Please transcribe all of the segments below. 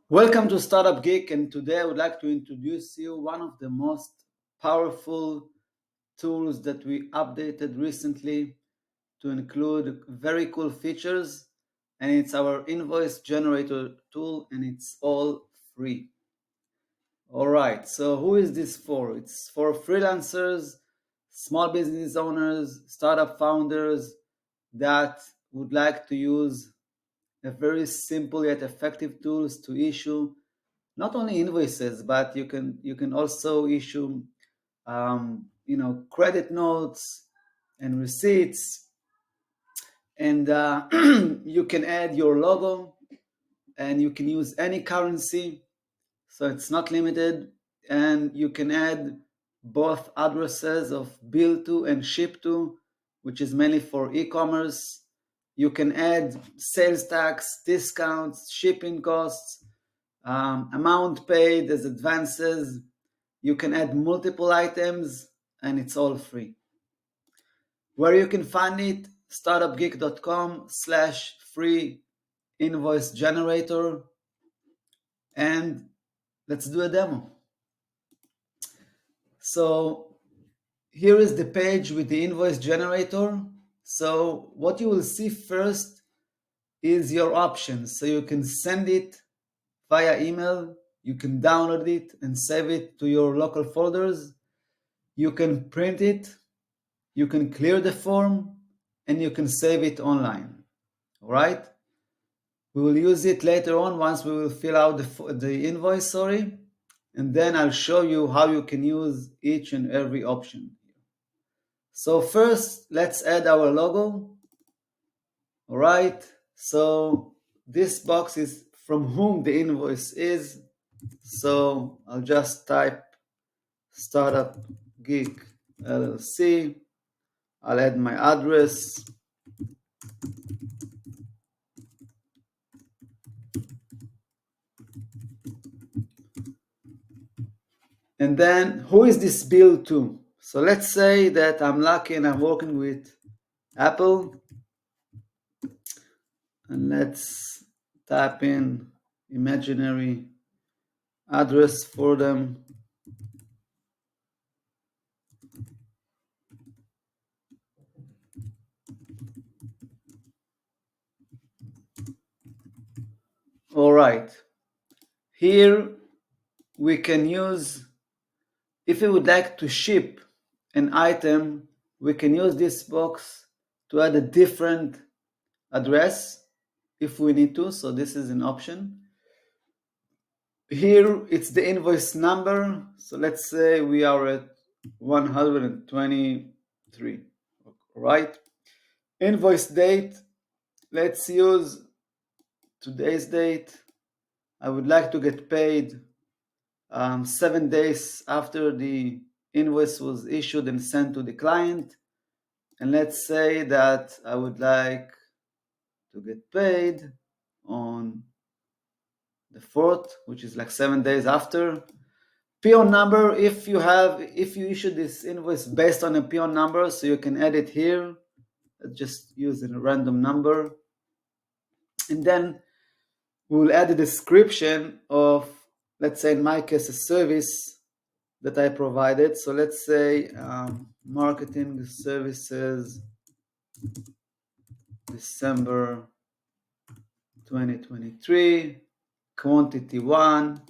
Welcome to Startup Geek, and today I would like to introduce you one of the most powerful tools that we updated recently to include very cool features, and it's our Invoice Generator tool, and it's all free. All right, so who is this for? It's for freelancers, small business owners, startup founders that would like to use a very simple yet effective tools to issue not only invoices, but you can also issue credit notes and receipts, and you can add your logo, and you can use any currency, so it's not limited, and you can add both addresses of bill to and ship to, which is mainly for e-commerce. You can add sales tax, discounts, shipping costs, amount paid as advances. You can add multiple items, and it's all free. Where you can find it, startupgeek.com/free invoice generator, and let's do a demo. So here is the page with the invoice generator. So what you will see first is your options. So you can send it via email, you can download it and save it to your local folders. You can print it, you can clear the form, and you can save it online. All right? We will use it later on once we will fill out the invoice, and then I'll show you how you can use each and every option. So first, let's add our logo. All right, so this box is from whom the invoice is. So I'll just type Startup Geek LLC. I'll add my address. And then who is this bill to? So let's say that I'm lucky and I'm working with Apple. And let's type in imaginary address for them. All right. Here we can use, if we would like to ship an item, we can use this box to add a different address if we need to. So this is an option. Here it's the invoice number. So let's say we are at 123, right? Invoice date, let's use today's date. I would like to get paid 7 days after the invoice was issued and sent to the client. And let's say that I would like to get paid on the 4th, which is like 7 days after. PO number, if you issue this invoice based on a PO number, so you can add it here. Just use a random number. And then we'll add a description of, let's say in my case, a service that I provided. So let's say marketing services, December 2023, quantity 1,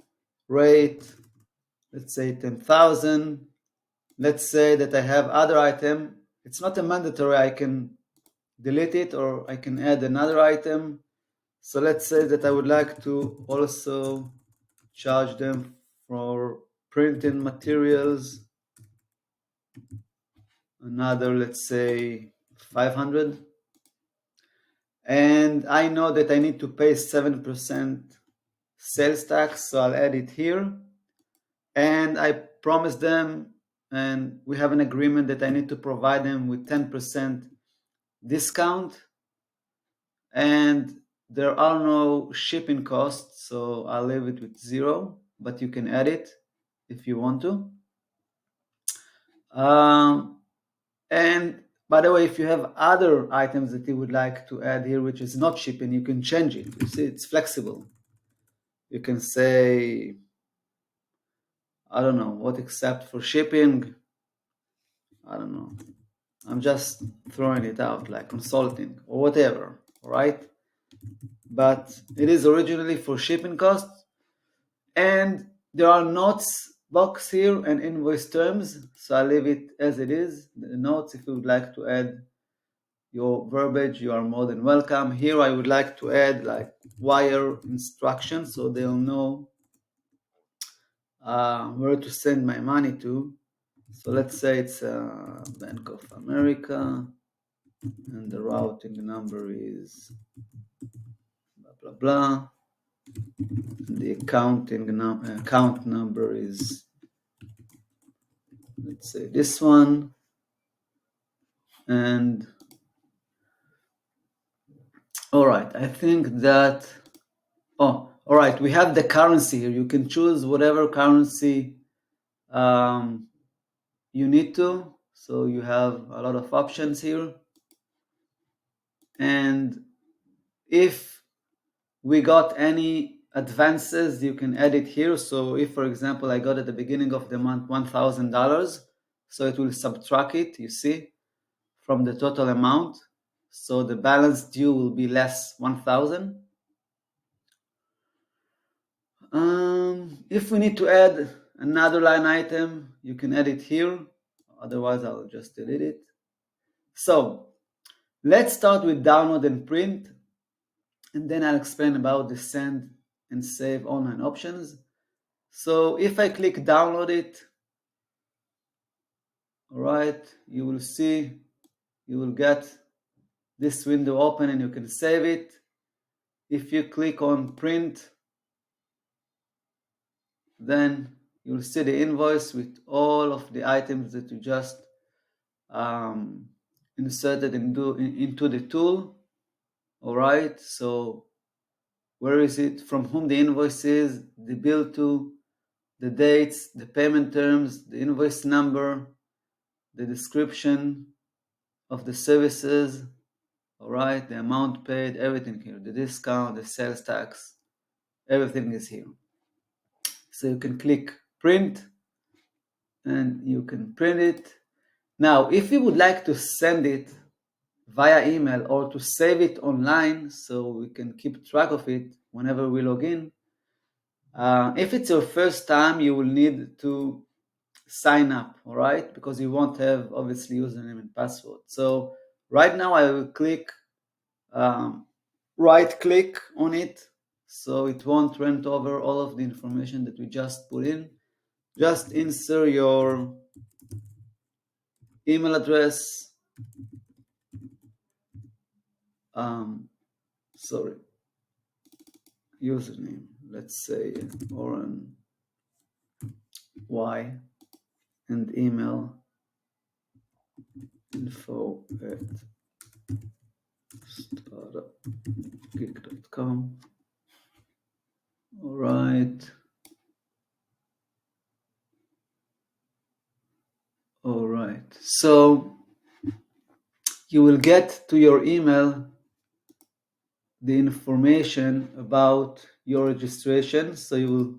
rate, let's say 10,000. Let's say that I have other item. It's not a mandatory, I can delete it or I can add another item. So let's say that I would like to also charge them for printing materials, another, let's say 500. And I know that I need to pay 7% sales tax, so I'll add it here. And I promise them, and we have an agreement that I need to provide them with 10% discount. And there are no shipping costs, so I'll leave it with 0, but you can add it if you want to. And by the way, if you have other items that you would like to add here, which is not shipping, you can change it. You see, it's flexible. You can say, I don't know, what except for shipping. I don't know. I'm just throwing it out, like consulting or whatever, all right? But it is originally for shipping costs. And there are notes box here and invoice terms, so I'll leave it as it is. The notes, if you would like to add your verbiage, you are more than welcome. Here I would like to add like wire instructions so they'll know where to send my money to. So let's say it's Bank of America and the routing number is blah blah blah. The account number is, let's say, this one. And all right, I think that, all right, we have the currency here. You can choose whatever currency you need to. So you have a lot of options here. And if we got any advances, you can add it here. So if, for example, I got at the beginning of the month $1,000, so it will subtract it, you see, from the total amount. So the balance due will be less 1,000. If we need to add another line item, you can add it here. Otherwise, I'll just delete it. So let's start with download and print, and then I'll explain about the send and save online options. So if I click download it, all right, you will see, you will get this window open and you can save it. If you click on print, then you'll see the invoice with all of the items that you just inserted into the tool. All right, so where is it? From whom the invoice is, the bill to, the dates, the payment terms, the invoice number, the description of the services, all right, the amount paid, everything here, the discount, the sales tax, everything is here. So you can click print and you can print it. Now, if you would like to send it via email or to save it online so we can keep track of it whenever we log in, if it's your first time, you will need to sign up, all right? Because you won't have, obviously, username and password. So right now I will click, right click on it so it won't rent over all of the information that we just put in. Just insert your email address, username, let's say Oren Y, and email info@startupgeek.com. All right. All right. So you will get to your email the information about your registration. So you will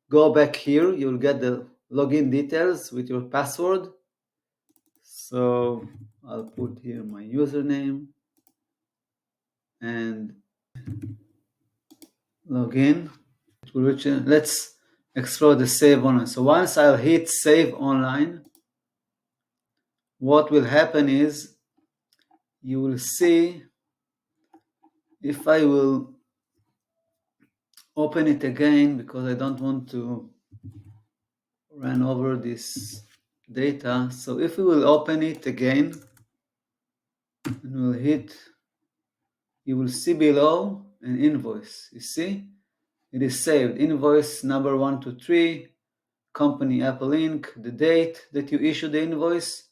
go back here. You will get the login details with your password. So I'll put here my username and login. Let's explore the save online. So once I'll hit save online, what will happen is you will see, if I will open it again because I don't want to run over this data. So if we will open it again and we'll hit, you will see below an invoice. You see, it is saved. Invoice number 123, company Apple Inc., the date that you issue the invoice,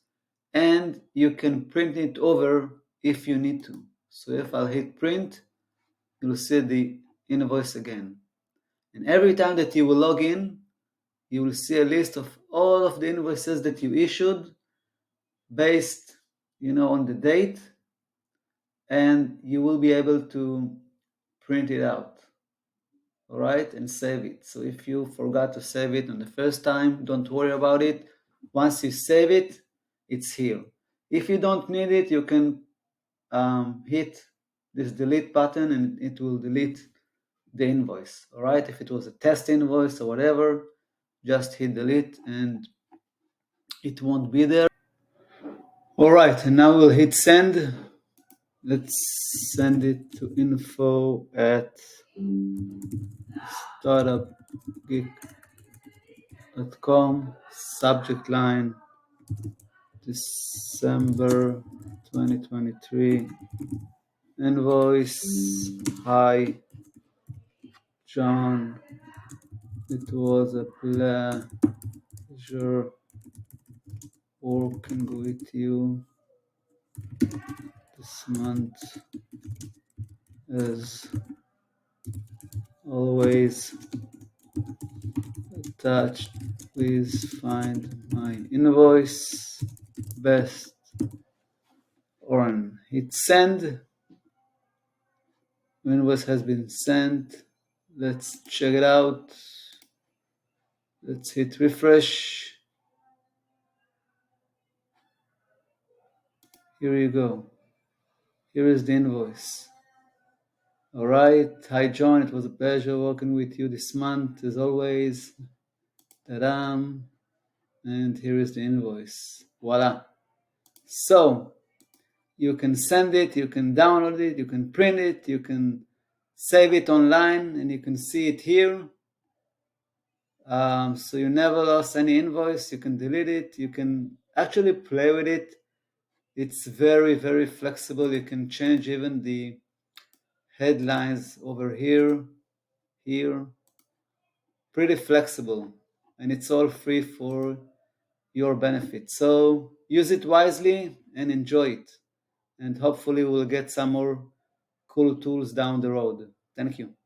and you can print it over if you need to. So if I'll hit print, you'll see the invoice again. And every time that you will log in, you will see a list of all of the invoices that you issued based, on the date, and you will be able to print it out. all right, and save it. So if you forgot to save it on the first time, don't worry about it. Once you save it, it's here. If you don't need it, you can hit this delete button and it will delete the invoice, all right? If it was a test invoice or whatever, just hit delete and it won't be there. All right, and now we'll hit send. Let's send it to info@startupgeek.com. Subject line December 2023 invoice. Hi, John. It was a pleasure working with you this month. As always, attached, please find my invoice. Best, Oren. Hit send. Invoice has been sent. Let's check it out. Let's hit refresh. Here you go. Here is the invoice. All right. Hi, John. It was a pleasure working with you this month, as always. Ta-da! And here is the invoice. Voila. So you can send it, you can download it, you can print it, you can save it online, and you can see it here. So you never lost any invoice. You can delete it. You can actually play with it. It's very, very flexible. You can change even the headlines over here. Pretty flexible. And it's all free for your benefit. So use it wisely and enjoy it. And hopefully we'll get some more cool tools down the road. Thank you.